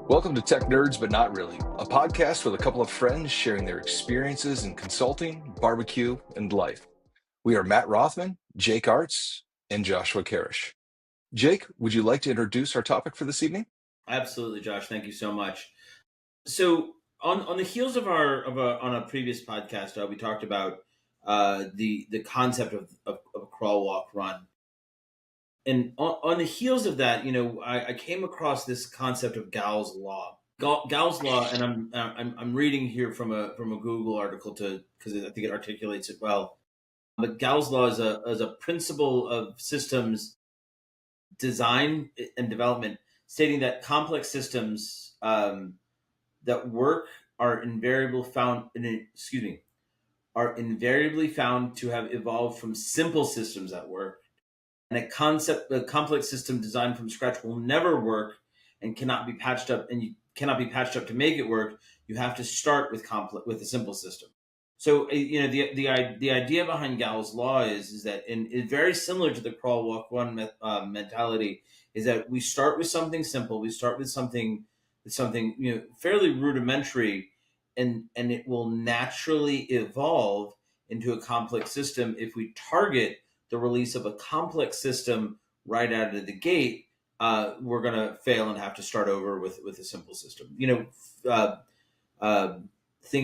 Welcome to Tech Nerds, but Not Really, a podcast with a couple of friends sharing their experiences in consulting, barbecue, and life. We are Matt Rothman, Jake Arts, and Joshua Karish. Jake, would you like to introduce our topic for this evening? Absolutely, Josh. Thank you so much. So, on the heels of on a previous podcast, we talked about the concept of a crawl, walk, run, and on the heels of that, I came across this concept of Gall's law. Gall's law, and I'm reading here from a Google article to because I think it articulates it well. But Gall's law is a principle of systems design and development, stating that complex systems that work are invariably found to have evolved from simple systems that work. And a complex system designed from scratch will never work and cannot be patched up, and you cannot be patched up to make it work. You have to start with a simple system. So the idea behind Gall's law is that, and it's very similar to the crawl, walk, run mentality, is that we start with something simple. We start with something fairly rudimentary, and it will naturally evolve into a complex system if we target the release of a complex system right out of the gate. We're going to fail and have to start over with a simple system. Thinking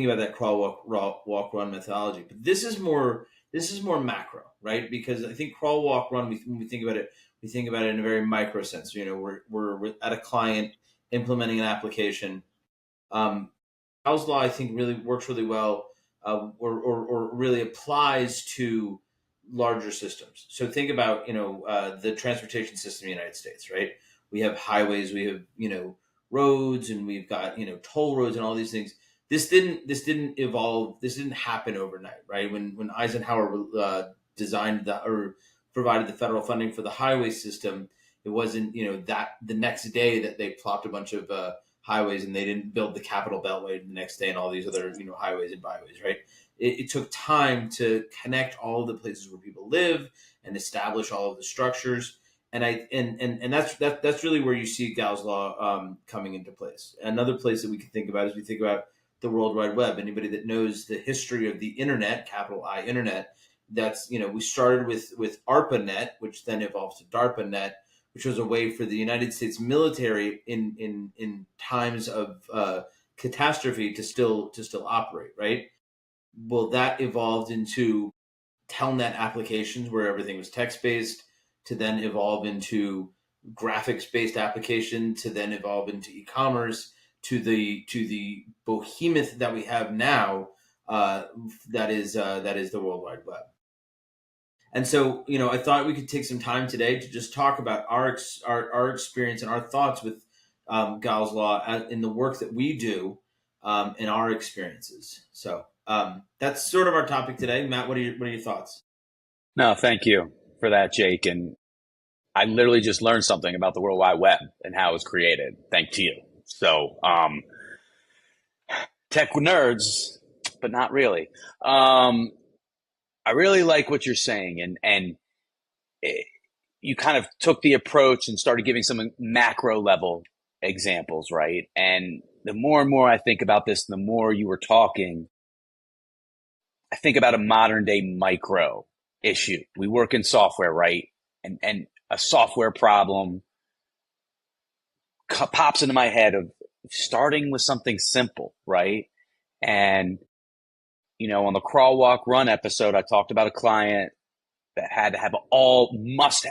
about that crawl, walk, run methodology, but this is more macro, right? Because I think crawl, walk, run, when we think about it, we think about it in a very micro sense. We're at a client implementing an application. Gall's law, I think, really works really well, or really applies to larger systems. So think about the transportation system in the United States, right? We have highways, we have roads, and we've got toll roads and all these things. This didn't evolve. This didn't happen overnight, right? When Eisenhower designed or provided the federal funding for the highway system, it wasn't that the next day that they plopped a bunch of highways, and they didn't build the Capital Beltway the next day and all these other highways and byways, right? It took time to connect all of the places where people live and establish all of the structures. And that's really where you see Gall's law coming into place. Another place that we can think about is we think about the World Wide Web. Anybody that knows the history of the internet, capital I internet, that's we started with ARPANET, which then evolved to DARPANET, which was a way for the United States military in times of catastrophe to still operate, right? Well, that evolved into Telnet applications where everything was text-based, to then evolve into graphics-based application, to then evolve into e-commerce, to the behemoth that we have now, that is the World Wide Web. And so, I thought we could take some time today to just talk about our experience and our thoughts with Gall's law in the work that we do, in our experiences. So that's sort of our topic today. Matt, what are your thoughts? No, thank you for that, Jake. And I literally just learned something about the World Wide Web and how it was created. Thanks to you. So, tech nerds, but not really. I really like what you're saying, and you kind of took the approach and started giving some macro level examples, right? And the more and more I think about this, the more you were talking, I think about a modern day micro issue. We work in software, right? And a software problem pops into my head of starting with something simple, right? And on the crawl, walk, run episode, I talked about a client that had to have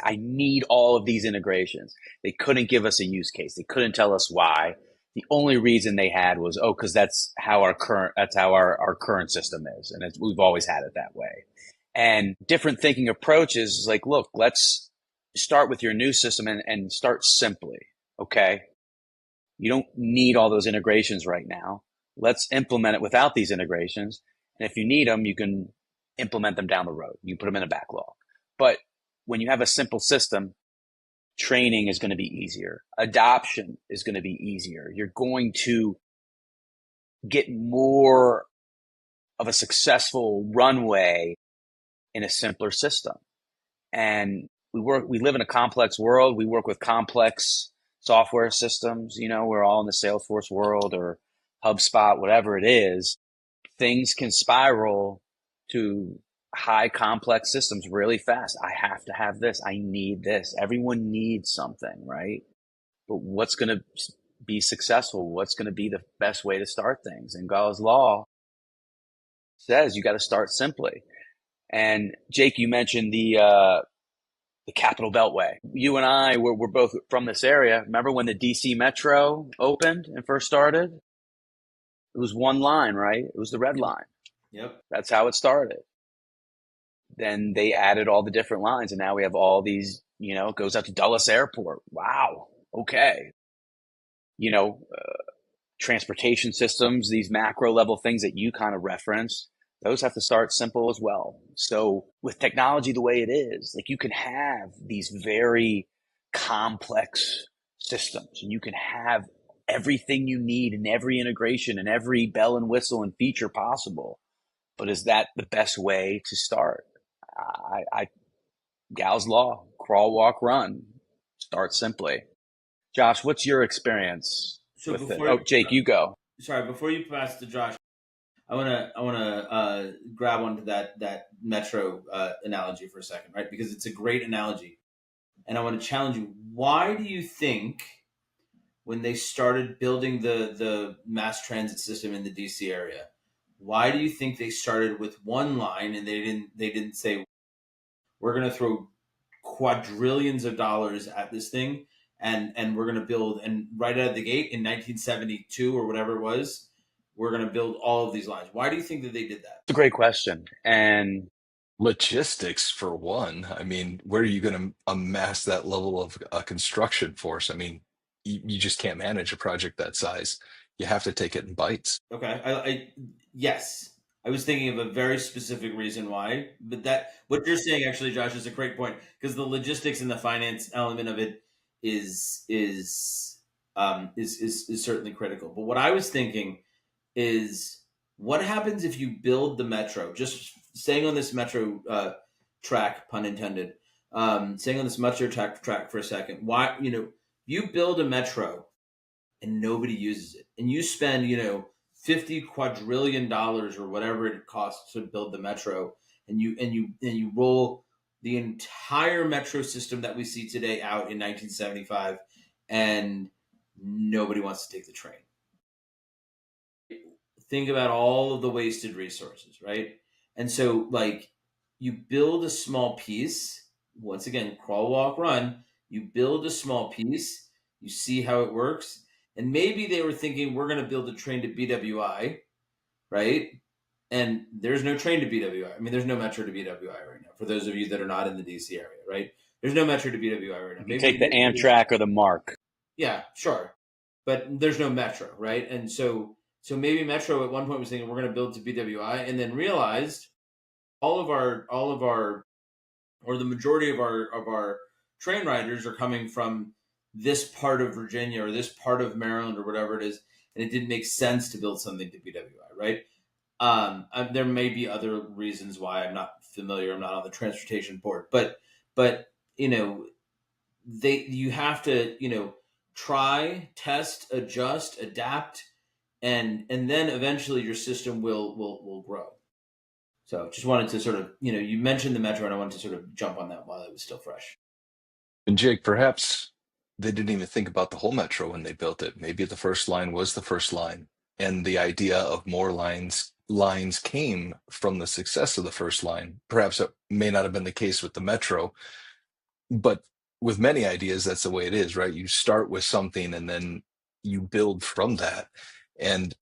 I need all of these integrations. They couldn't give us a use case. They couldn't tell us why. The only reason they had was, because that's how our current system is. And we've always had it that way. And different thinking approaches is like, look, let's start with your new system and start simply. Okay. You don't need all those integrations right now. Let's implement it without these integrations. And if you need them, you can implement them down the road. You put them in a backlog. But when you have a simple system, training is going to be easier. Adoption is going to be easier. You're going to get more of a successful runway in a simpler system. And we live in a complex world. We work with complex software systems, we're all in the Salesforce world or HubSpot, whatever it is, things can spiral to high complex systems really fast. I have to have this. I need this. Everyone needs something, right? But what's going to be successful? What's going to be the best way to start things? And Gall's law says you got to start simply. And Jake, you mentioned the Capital Beltway. You and I were both from this area. Remember when the DC Metro opened and first started? It was one line, right? It was the red line. Yep. That's how it started. Then they added all the different lines, and now we have all these, it goes out to Dulles Airport. Wow. Okay. You know, transportation systems, these macro level things that you kind of reference, those have to start simple as well. So with technology the way it is, like you can have these very complex systems and you can have everything you need and every integration and every bell and whistle and feature possible. But is that the best way to start? Gall's law, crawl, walk, run, start simply. Josh, what's your experience So with it? before Oh, Jake, you go. sorry, before you pass to Josh, I wanna grab onto that metro analogy for a second, right? Because it's a great analogy, and I want to challenge you. Why do you think when they started building the mass transit system in the DC area, why do you think they started with one line and they didn't say we're going to throw quadrillions of dollars at this thing and we're going to build, and right out of the gate in 1972 or whatever it was, we're going to build all of these lines? Why do you think that they did that? It's a great question. And Logistics, for one. I mean, where are you going to amass that level of construction force? I mean, you just can't manage a project that size. You have to take it in bites. Okay, I yes, I was thinking of a very specific reason why, but that what you're saying actually, Josh, is a great point because the logistics and the finance element of it is certainly critical. But what I was thinking is, what happens if you build the metro? Just staying on this metro track, pun intended. Staying on this metro track for a second. Why you build a metro and nobody uses it, and you spend $50 quadrillion or whatever it costs to build the metro, and you roll the entire metro system that we see today out in 1975, and nobody wants to take the train. Think about all of the wasted resources, right? And so, like, you build a small piece. Once again, crawl, walk, run. You build a small piece. You see how it works. And maybe they were thinking, we're going to build a train to BWI, right? And there's no train to BWI. I mean, there's no metro to BWI right now. For those of you that are not in the DC area, right? There's no metro to BWI right now. you take the Amtrak or the Mark. Yeah, sure, but there's no metro, right? And so maybe Metro at one point was thinking we're going to build to BWI, and then realized all of our or the majority of our train riders are coming from this part of Virginia or this part of Maryland or whatever it is, and it didn't make sense to build something to BWI, right? There may be other reasons why. I'm not familiar. I'm not on the transportation board, but you have to try, test, adjust, adapt, and then eventually your system will grow. So just wanted to sort of you mentioned the metro, and I wanted to sort of jump on that while it was still fresh. And Jake, perhaps they didn't even think about the whole metro when they built it. Maybe the first line was the first line, and the idea of more lines came from the success of the first line. Perhaps it may not have been the case with the metro, but with many ideas, that's the way it is, right? You start with something and then you build from that. And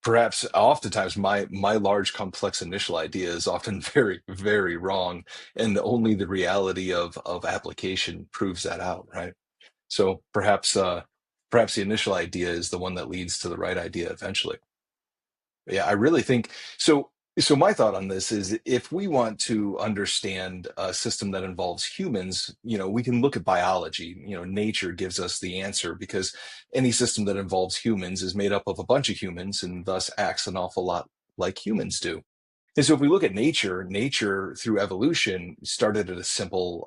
perhaps oftentimes my large complex initial idea is often very, very wrong, and only the reality of application proves that out, right? So perhaps the initial idea is the one that leads to the right idea eventually. Yeah, I really think so. So my thought on this is, if we want to understand a system that involves humans, we can look at biology. Nature gives us the answer, because any system that involves humans is made up of a bunch of humans and thus acts an awful lot like humans do. And so if we look at nature, nature through evolution started at a simple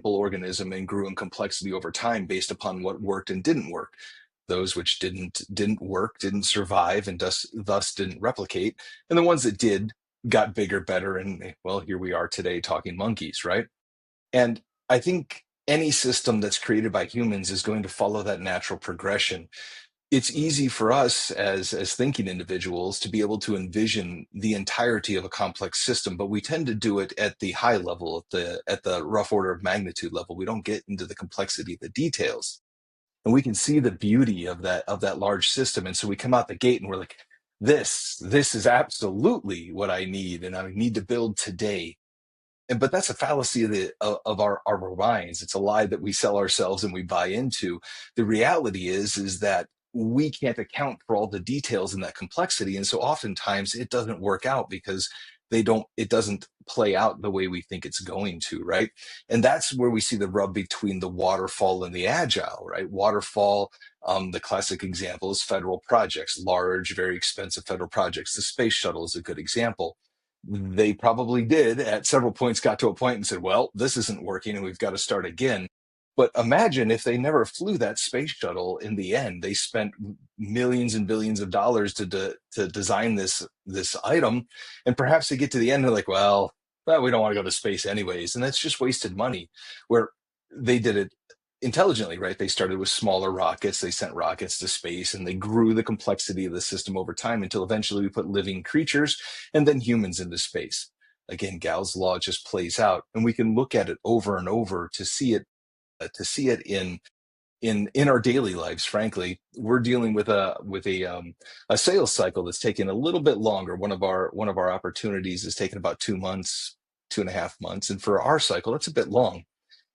organism and grew in complexity over time based upon what worked and didn't work. Those which didn't work, didn't survive, and thus didn't replicate. And the ones that did got bigger, better, and well, here we are today talking monkeys, right? And I think any system that's created by humans is going to follow that natural progression. It's easy for us as thinking individuals to be able to envision the entirety of a complex system, but we tend to do it at the high level, at the rough order of magnitude level. We don't get into the complexity of the details, and we can see the beauty of that large system. And so we come out the gate and we're like, this is absolutely what I need, and I need to build today. And but that's a fallacy of our minds. It's a lie that we sell ourselves and we buy into. The reality is that we can't account for all the details in that complexity, and so oftentimes it doesn't work out because it doesn't play out the way we think it's going to, right? And that's where we see the rub between the waterfall and the agile, right? Waterfall, the classic example is federal projects, large, very expensive federal projects. The space shuttle is a good example. They probably did at several points, got to a point and said, well, this isn't working and we've got to start again. But imagine if they never flew that space shuttle in the end. They spent millions and billions of dollars to design this item, and perhaps they get to the end and they're like, well, we don't want to go to space anyways, and that's just wasted money. Where they did it intelligently, right? They started with smaller rockets, they sent rockets to space, and they grew the complexity of the system over time until eventually we put living creatures and then humans into space. Again, Gall's law just plays out, and we can look at it over and over to see it in our daily lives. Frankly, we're dealing with a sales cycle that's taking a little bit longer. One of our opportunities is taking about 2 months, 2.5 months, and for our cycle, that's a bit long.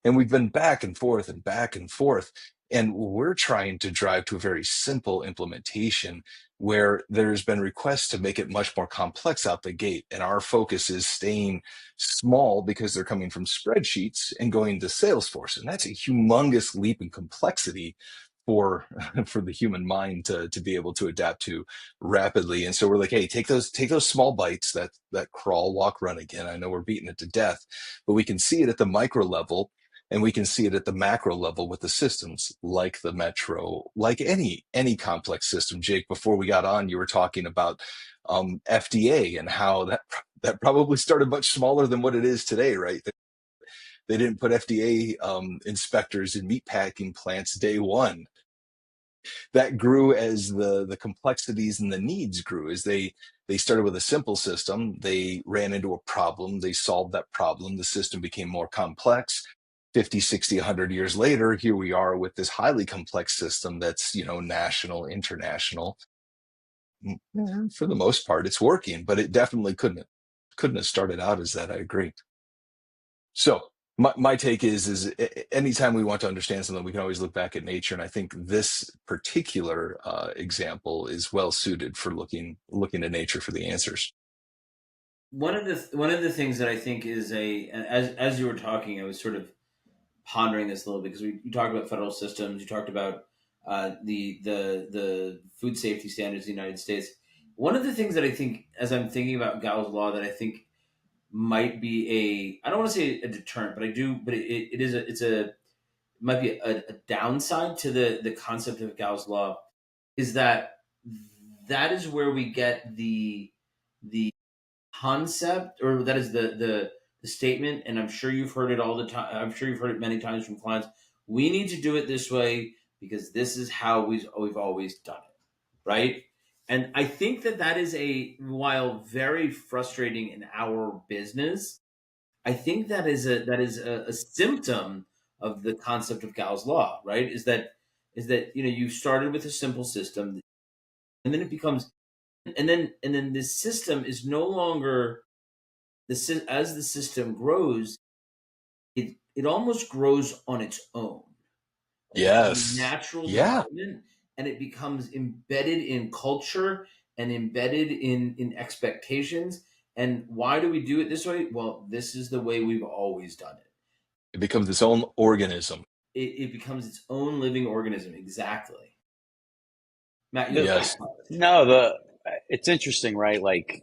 And we've been back and forth and back and forth. And we're trying to drive to a very simple implementation where there's been requests to make it much more complex out the gate. And our focus is staying small because they're coming from spreadsheets and going to Salesforce. And that's a humongous leap in complexity for for the human mind to be able to adapt to rapidly. And so we're like, hey, take those small bites, that crawl, walk, run again. I know we're beating it to death, but we can see it at the micro level, and we can see it at the macro level with the systems like the metro, like any complex system. Jake, before we got on, you were talking about FDA and how that probably started much smaller than what it is today, right? They didn't put FDA inspectors in meatpacking plants day one. That grew as the complexities and the needs grew. As they started with a simple system, they ran into a problem, they solved that problem, the system became more complex. 50, 60, 100 years later, here we are with this highly complex system that's, national, international. For the most part, it's working, but it definitely couldn't have started out as that. I agree. So my take is anytime we want to understand something, we can always look back at nature, and I think this particular example is well suited for looking to nature for the answers. One of the things that I think is as you were talking, I was sort of pondering this a little bit because you talked about federal systems, you talked about the food safety standards in the United States. One of the things that I think, as I'm thinking about Gall's law, that I think might be I don't want to say a deterrent, but I do, but it is it might be a downside to the concept of Gall's law is that that is where we get the concept, or that is the statement, and I'm sure you've heard it all the time. I'm sure you've heard it many times from clients. We need to do it this way because this is how we've always done it, right? And I think that is while very frustrating in our business, I think that is a symptom of the concept of Gall's law, right? Is that you started with a simple system, and then it becomes, and then this system is no longer as the system grows, it almost grows on its own, Yes. natural Yeah. development, and it becomes embedded in culture and embedded in expectations. And why do we do it this way? Well, this is the way we've always done it. It becomes its own organism. It becomes its own living organism. Exactly. Matt, you have The, a Yes. comment. no, it's interesting, right? Like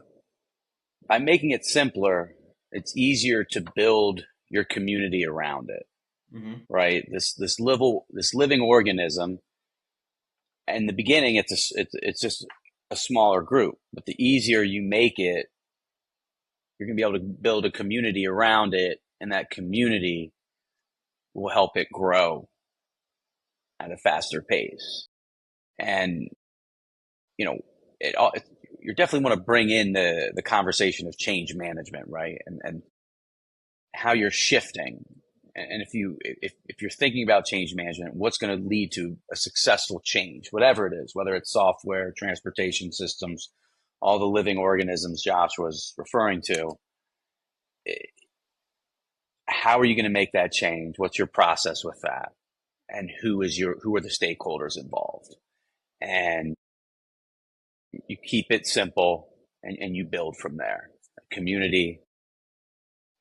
by making it simpler, it's easier to build your community around it, Mm-hmm. right? This living organism. In the beginning, it's just a smaller group, but the easier you make it, you're going to be able to build a community around it, and that community will help it grow at a faster pace. And you know, you definitely want to bring in the conversation of change management, right? And how you're shifting. And if you're thinking about change management, what's going to lead to a successful change, whatever it is, whether it's software, transportation systems, all the living organisms Josh was referring to, how are you going to make that change? What's your process with that? And who are the stakeholders involved? And you keep it simple, and you build from there. Community,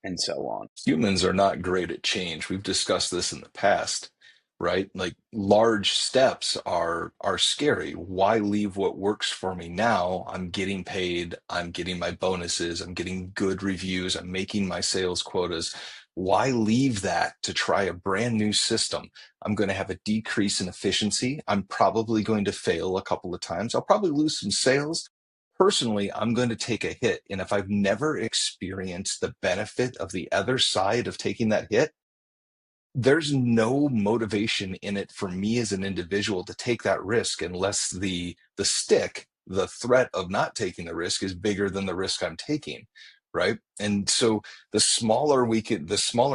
and so on. Humans are not great at change. We've discussed this in the past, right? Like large steps are scary. Why leave what works for me now? I'm getting paid, I'm getting my bonuses, I'm getting good reviews, I'm making my sales quotas. Why leave that to try a brand new system? I'm going to have a decrease in efficiency. I'm probably going to fail a couple of times. I'll probably lose some sales. Personally, I'm going to take a hit. And if I've never experienced the benefit of the other side of taking that hit, there's no motivation in it for me as an individual to take that risk unless the threat of not taking the risk is bigger than the risk I'm taking, right? And so the smaller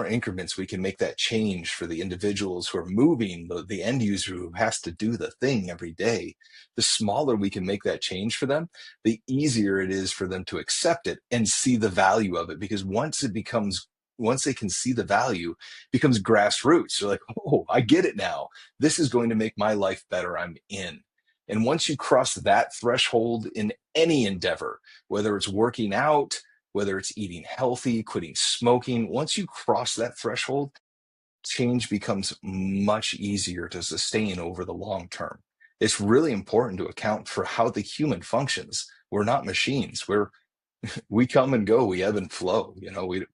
increments we can make that change for the individuals who are moving, the end user who has to do the thing every day, the smaller we can make that change for them, the easier it is for them to accept it and see the value of it. Because once they can see the value, becomes grassroots. They're like, oh, I get it now. This is going to make my life better. I'm in. And once you cross that threshold in any endeavor, whether it's working out, whether it's eating healthy, quitting smoking, once you cross that threshold, change becomes much easier to sustain over the long term. It's really important to account for how the human functions. We're not machines. We come and go, we ebb and flow.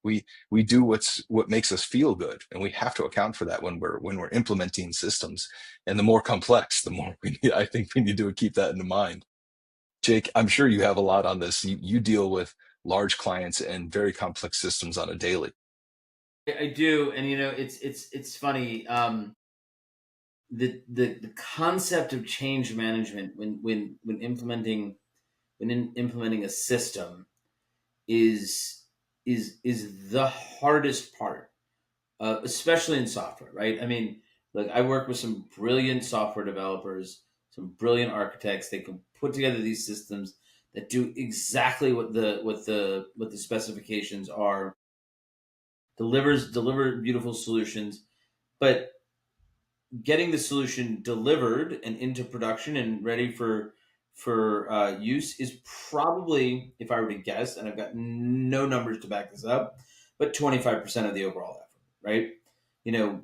We do what makes us feel good, and we have to account for that when we're implementing systems. And the more complex, the more I think we need to keep that in mind. Jake, I'm sure you have a lot on this. You deal with large clients and very complex systems on a daily. I do, and it's funny. The concept of change management when implementing a system is the hardest part, especially in software, right? I mean, look, I work with some brilliant software developers, some brilliant architects. They can put together these systems that do exactly what the specifications are, deliver beautiful solutions, but getting the solution delivered and into production and ready for use is probably, if I were to guess, and I've got no numbers to back this up, but 25% of the overall effort, right? You know,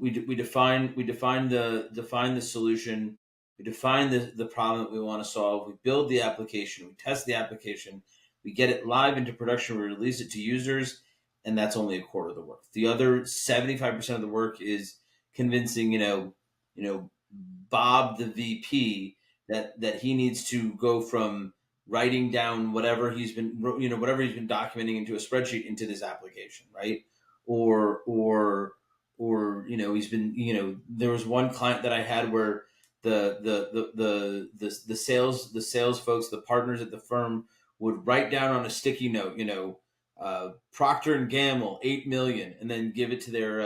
we define the solution, we define the problem that we want to solve, we build the application, we test the application, we get it live into production, we release it to users, and that's only a quarter of the work. The other 75% of the work is convincing, Bob the VP that he needs to go from writing down whatever he's been documenting into a spreadsheet into this application, right? Or he's been, there was one client that I had where the sales folks, the partners at the firm, would write down on a sticky note, Procter and Gamble 8 million, and then give it to their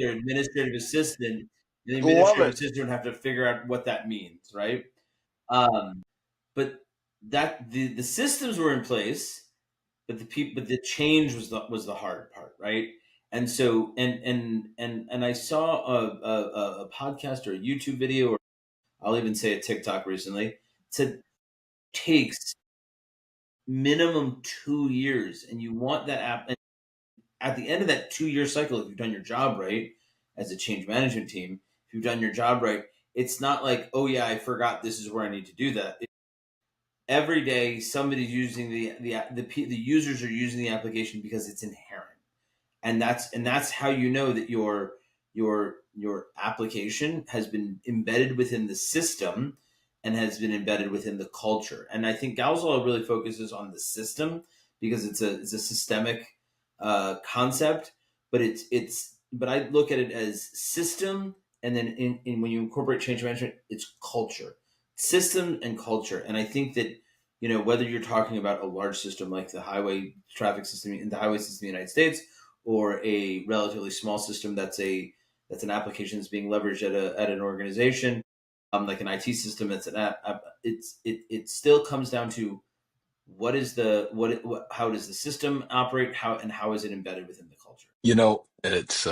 administrative assistant. The Love administrative it. assistant would have to figure out what that means, right? Um, but that the systems were in place, but the change was the hard part, right? And so and I saw a podcast or a YouTube video, or I'll even say a TikTok recently. It said takes minimum 2 years, and you want that app. And at the end of that 2 year cycle, if you've done your job right as a change management team, if you've done your job right, it's not like, oh yeah, I forgot this is where I need to do that. every day somebody's using the users are using the application because it's inherent, and that's how you know that your application has been embedded within the system and has been embedded within the culture. And I think Galsol really focuses on the system because it's a systemic concept, but but I look at it as system, and then in when you incorporate change management, it's culture, system and culture. And I think that whether you're talking about a large system like the highway traffic system in the highway system in the United States, or a relatively small system that's an application that's being leveraged at an organization, like an IT system that's an app. It still comes down to how does the system operate, how is it embedded within the culture. It's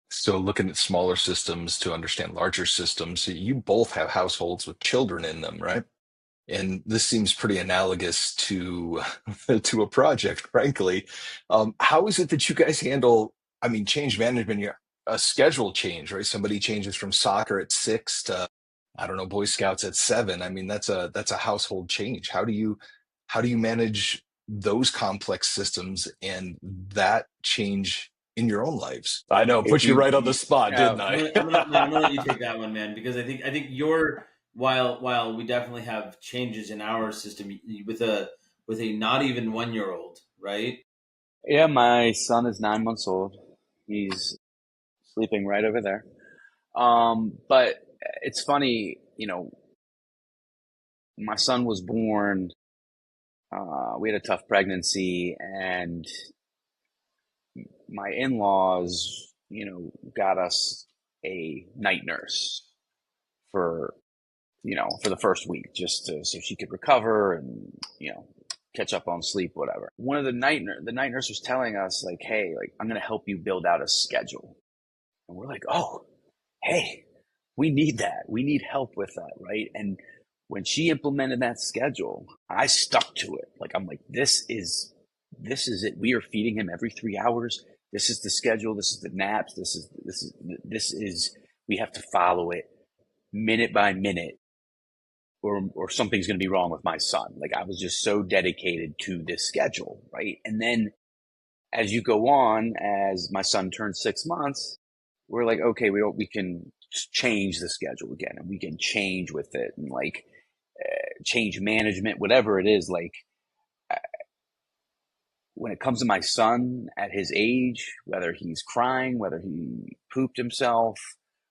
so looking at smaller systems to understand larger systems. You both have households with children in them, right? And this seems pretty analogous to to a project, frankly. How is it that you guys handle, I mean, change management, a schedule change, right? Somebody changes from soccer at 6 to, I don't know, Boy Scouts at 7. I mean, that's a household change. How do you manage those complex systems and that change in your own lives? I know, put you right on the spot, didn't I'm I? gonna, I'm gonna, man, I'm gonna let you take that one, man, because I think you're while we definitely have changes in our system with a not even 1 year old, right? Yeah, my son is 9 months old. He's sleeping right over there. But it's funny, my son was born. We had a tough pregnancy, and my in-laws, got us a night nurse for, for the first week, so she could recover and, catch up on sleep, whatever. One of the night nurse was telling us like, hey, like, I'm going to help you build out a schedule. And we're like, oh, hey, we need that. We need help with that, right? And when she implemented that schedule, I stuck to it. Like, I'm like, this is it. We are feeding him every 3 hours. This is the schedule. This is the naps. This is, we have to follow it minute by minute, or something's going to be wrong with my son. Like, I was just so dedicated to this schedule, right? And then as you go on, as my son turned 6 months, we're like, okay, we can change the schedule again, and we can change with it, and like change management, whatever it is. Like, when it comes to my son at his age, whether he's crying, whether he pooped himself,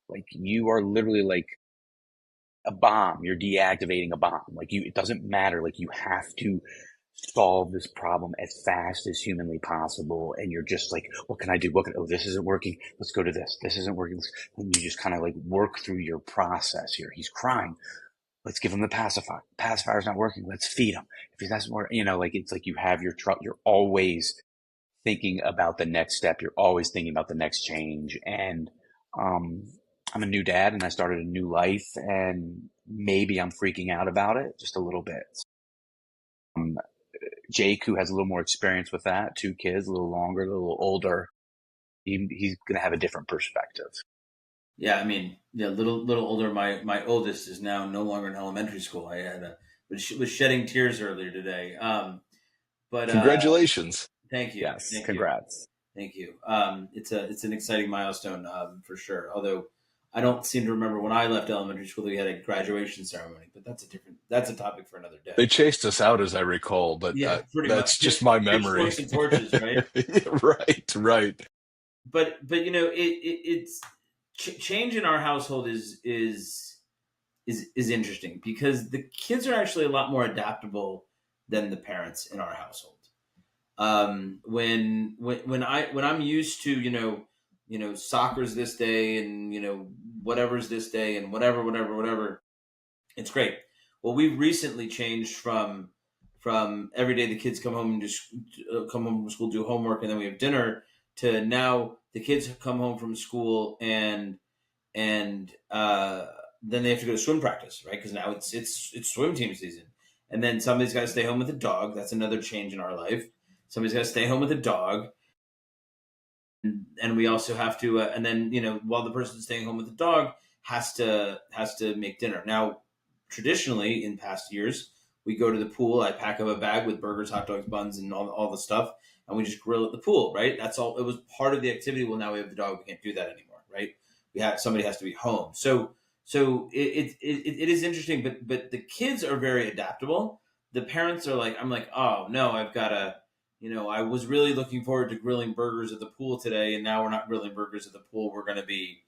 like, you are literally like a bomb. You're deactivating a bomb. Like, it doesn't matter. Like, you have to solve this problem as fast as humanly possible. And you're just like, what can I do? Oh, this isn't working. Let's go to this. This isn't working. And you just kind of like work through your process here. He's crying. Let's give him the pacifier. Pacifier's not working. Let's feed him. If he doesn't work, like, it's like you have your truck. You're always thinking about the next step. You're always thinking about the next change. And, I'm a new dad, and I started a new life, and maybe I'm freaking out about it just a little bit. Um, Jake, who has a little more experience with that, 2 kids, a little longer, a little older, he's going to have a different perspective. Yeah, I mean, yeah, little older. My oldest is now no longer in elementary school. I was shedding tears earlier today. But Congratulations. thank you, Yes, thank you, congrats. thank you. It's an exciting milestone, for sure. Although I don't seem to remember when I left elementary school that we had a graduation ceremony, but that's a topic for another day. They chased us out, as I recall, but Yeah, pretty that's much. just my memory. Pitchforks and torches, right? Yeah, right. But it's change in our household is interesting because the kids are actually a lot more adaptable than the parents in our household. When I'm used to soccer's this day, and whatever's this day, and whatever, it's great. Well, we've recently changed from every day the kids come home and just come home from school, do homework, and then we have dinner, to now the kids come home from school, and then they have to go to swim practice, right? Because now it's swim team season, and then somebody's got to stay home with a dog. That's another change in our life. Somebody's got to stay home with a dog, and we also have to, and then while the person staying home with the dog has to make dinner. Now, traditionally in past years, We go to the pool. I pack up a bag with burgers, hot dogs, buns, and all the stuff, and we just grill at the pool. Right? That's all. It was part of the activity. Well, now we have the dog. We can't do that anymore. Right? Somebody has to be home. So it is interesting, but the kids are very adaptable. The parents are like, I'm like, oh no, I've got to, I was really looking forward to grilling burgers at the pool today, and now we're not grilling burgers at the pool. We're going to be,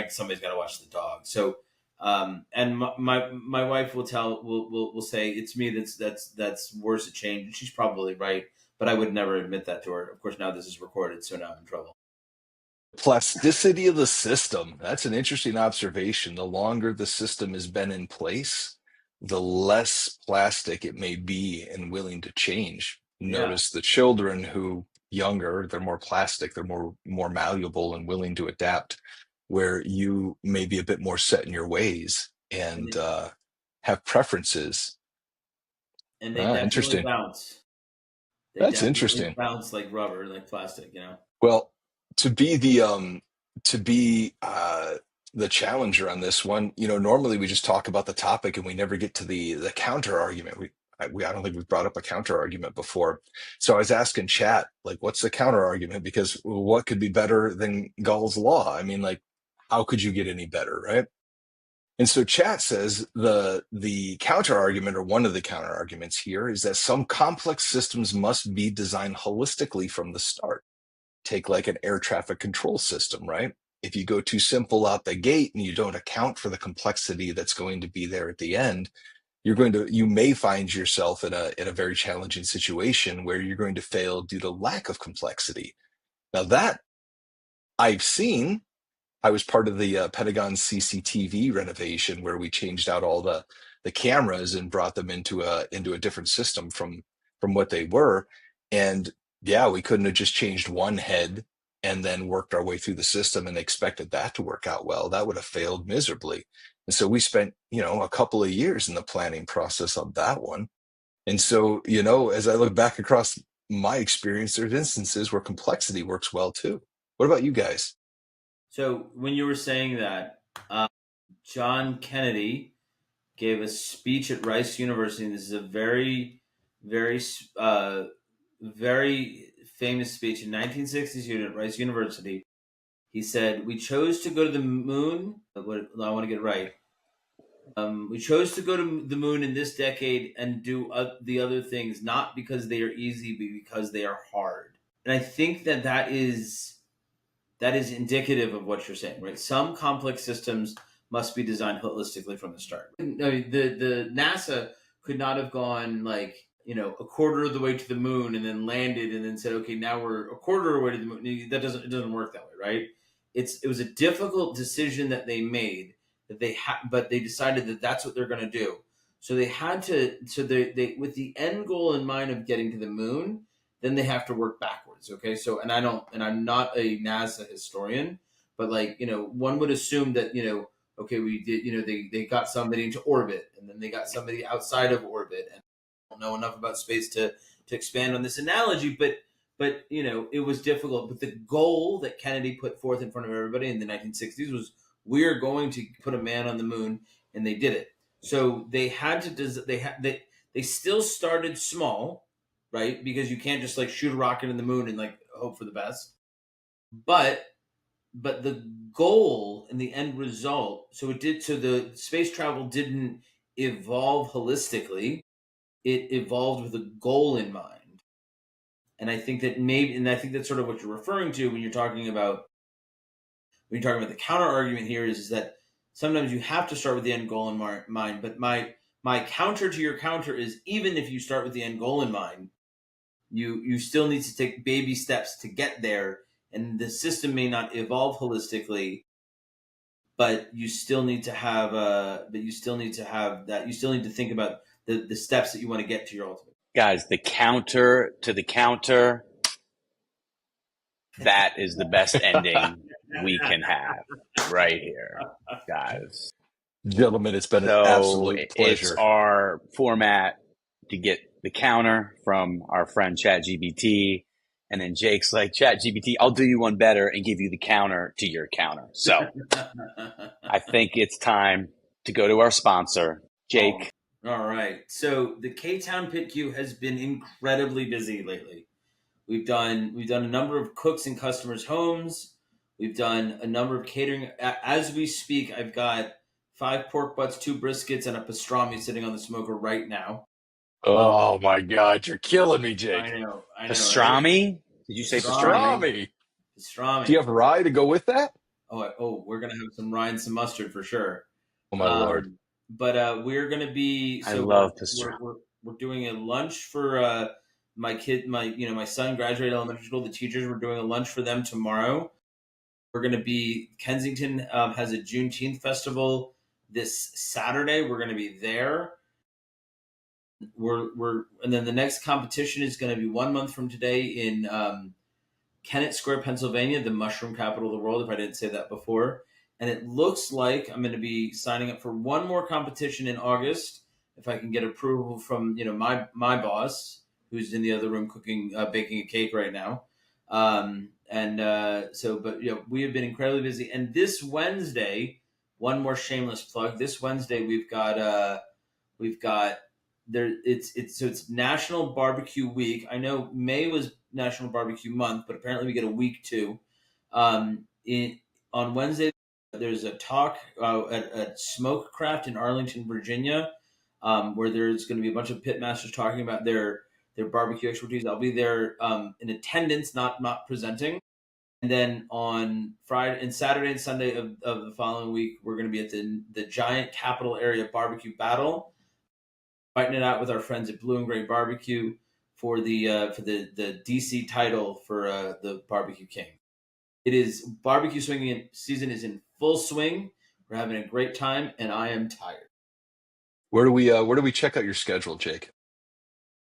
somebody's got to watch the dog. So, and my wife will say it's me that's worse at change, and she's probably right, but I would never admit that to her. Of course, now this is recorded, so now I'm in trouble. Plasticity of the system. That's an interesting observation. The longer the system has been in place, the less plastic it may be and willing to change. Yeah, Notice the children who younger, they're more plastic, they're more malleable and willing to adapt, where you may be a bit more set in your ways and and they, have preferences. and they Ah, definitely interesting. bounce. They That's definitely interesting. bounce like rubber, like plastic. Well, to be the challenger on this one, normally we just talk about the topic and we never get to the counter argument. I don't think we've brought up a counter argument before. So I was asking chat, like, what's the counter argument? Because what could be better than Gall's law? I mean, like, how could you get any better, right? And so chat says the counter argument, or one of the counter arguments here, is that some complex systems must be designed holistically from the start. Take like an air traffic control system, right? If you go too simple out the gate and you don't account for the complexity that's going to be there at the end, you may find yourself in a very challenging situation where you're going to fail due to lack of complexity. Now that I've seen, I was part of the Pentagon CCTV renovation where we changed out all the cameras and brought them into a different system from what they were. And yeah, we couldn't have just changed one head and then worked our way through the system and expected that to work out well. That would have failed miserably. And so we spent, a couple of years in the planning process on that one. And so, as I look back across my experience, there's instances where complexity works well too. What about you guys? So when you were saying that, uh, John Kennedy gave a speech at Rice University, and this is a very, very, very famous speech in 1962 at Rice University. He said, "We chose to go to the moon. I want to get it right. We chose to go to the moon in this decade and do the other things, not because they are easy, but because they are hard." And I think that is indicative of what you're saying, right? Some complex systems must be designed holistically from the start. No, the NASA could not have gone like a quarter of the way to the moon and then landed and then said, okay, now we're a quarter of the way to the moon. It doesn't work that way, right? It was a difficult decision that they made but they decided that that's what they're going to do. So they had to they with the end goal in mind of getting to the moon, then they have to work backwards. Okay, so and I'm not a NASA historian, but like one would assume that okay, we did they got somebody into orbit and then they got somebody outside of orbit, and I don't know enough about space to expand on this analogy, but it was difficult. But the goal that Kennedy put forth in front of everybody in the 1960s was, we're going to put a man on the moon, and they did it. So they had to they still started small, right? Because you can't just like shoot a rocket in the moon and like hope for the best. But the goal and the end result, so the space travel didn't evolve holistically. It evolved with a goal in mind. And I think that's sort of what you're referring to when you're talking about the counter argument here is that sometimes you have to start with the end goal in mind. But my counter to your counter is, even if you start with the end goal in mind, you still need to take baby steps to get there, and the system may not evolve holistically, but you still need to have that. You still need to think about the steps that you want to get to your ultimate. Guys, the counter to the counter, that is the best ending we can have right here, guys. Gentlemen, it's been an So absolute it's pleasure. our format to get the counter from our friend ChatGPT. And then Jake's like, ChatGPT, I'll do you one better and give you the counter to your counter. So I think it's time to go to our sponsor. Jake. All right. So the K-Town Pit Queue has been incredibly busy lately. We've done a number of cooks in customers' homes. We've done a number of catering. As we speak, I've got 5 pork butts, 2 briskets, and a pastrami sitting on the smoker right now. Oh my God, you're killing me, I Jake. know, right? Pastrami? Did you say Pastrami, pastrami? Pastrami. Do pastrami. you have rye to go with that? We're gonna have some rye and some mustard for sure. Oh my Lord. But we're gonna be I so love pastrami. we're doing a lunch for my son graduated elementary school. The teachers, we're doing a lunch for them tomorrow. We're gonna be Kensington has a Juneteenth festival this Saturday. We're gonna be there. We're and then the next competition is gonna be 1 month from today in Kennett Square, Pennsylvania, the mushroom capital of the world, if I didn't say that before. And it looks like I'm going to be signing up for one more competition in August, if I can get approval from my boss, who's in the other room cooking, baking a cake right now. But we have been incredibly busy. And this Wednesday, one more shameless plug. This Wednesday, we've got there. It's National Barbecue Week. I know May was National Barbecue Month, but apparently we get a week too. On Wednesday, there's a talk at Smokecraft in Arlington, Virginia, where there's going to be a bunch of pit masters talking about their barbecue expertise. I'll be there in attendance, not presenting. And then on Friday and Saturday and Sunday of the following week, we're going to be at the Giant Capital Area Barbecue Battle, fighting it out with our friends at Blue and Gray Barbecue for the DC title for the Barbecue King. It is barbecue swinging season is in full swing. We're having a great time, and I am tired. Where do we check out your schedule, Jake?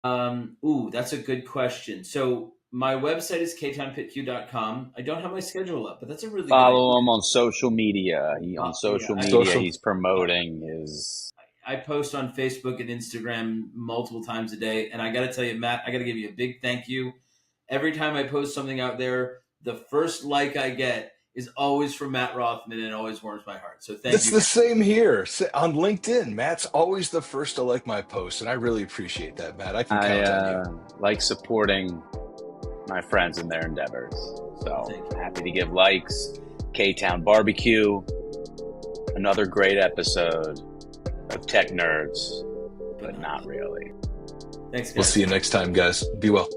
That's a good question. So my website is ktownpitq.com. I don't have my schedule up, but that's a really Follow good him on social media. On social media, Social. he's promoting his. I post on Facebook and Instagram multiple times a day, and I got to tell you, Matt, I got to give you a big thank you. Every time I post something out there, the first like I get is always from Matt Rothman, and it always warms my heart. So thank It's you. the same here on LinkedIn. Matt's always the first to like my posts, and I really appreciate that, Matt. I can count on you. Like supporting my friends in their endeavors. So happy to give likes. K-Town Barbecue. Another great episode of Tech Nerds, but not really. Thanks, guys. We'll see you next time, guys. Be well.